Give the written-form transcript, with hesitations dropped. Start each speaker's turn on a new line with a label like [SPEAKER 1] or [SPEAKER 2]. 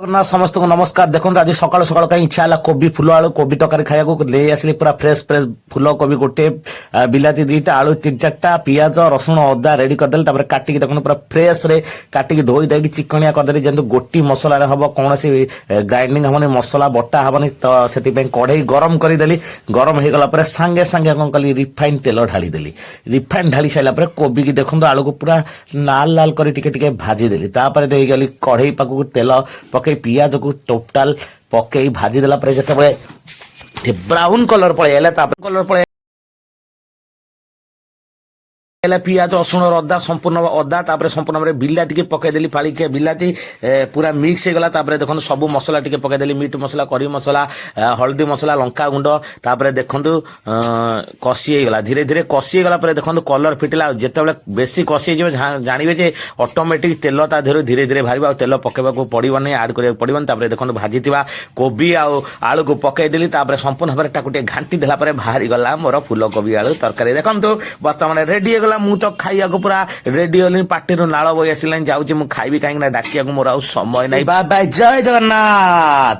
[SPEAKER 1] ना समस्त को नमस्कार। देखो आज सकाल सकाल कहीं इच्छा है कोबी फुल आलू कोबी तरकारी खाया ले आसली पूरा फ्रेश फ्रेश फुल कोबी गोटे बिलाती दुईटा आलू तीन चार्टा पियाज रसुण अदा रेडी करदेली काटिकी देखो पूरा फ्रेश रे काटिकी धोई देकी चिकनिया करदेली जेहेतु गोटी मसला हम कौन ग्राइंडिंग हबनी मसला बटा हबनी तो से कढ़ई गरम करदेली गरम हो गला सांगे सांगे कौन कली रिफाइन तेल ढाली देली रिफाइन ढाली सारा कोबी की देखो आलू को पूरा लाल लाल कर टिके भाजी देली गली कढ़ई पाक तेल पकई पियाज को टोटाल पकई भाजी देला जिते ब्राउन कलर पड़े कलर पड़े पियाज रसुण अदा संपूर्ण अदा संपूर्ण भाव बिलाती पकईदेली फाड़िके बिलाती पूरा मिक्स होगा देखो सब मसला टी पकईदेली मीट मसला करी मसला हल्दी मसला लंका गुंड देखु कषी होगा धीरे धीरे कषी होगा देखो कलर फिटिला जिते बेसी कषी जानवे ऑटोमेटिक तेल देहर धीरे धीरे बाहर तेल पकेबा पड़ोनी आड करा पड़ोनी देखो भाजी कोबी आलू को पकईदेली संपूर्ण भाव टाक घाटी देला बाहरी गला मोर फुल कोबी आलू तरकारी देखो बर्तमान रेडी हो मु तो खाइया पूरा रेडी होली पार्टी नाल बही आसलानी जाऊँ खाइबी कहीं डाकिया मोर आउ समय नहीं। बाय बाय जय जगन्नाथ।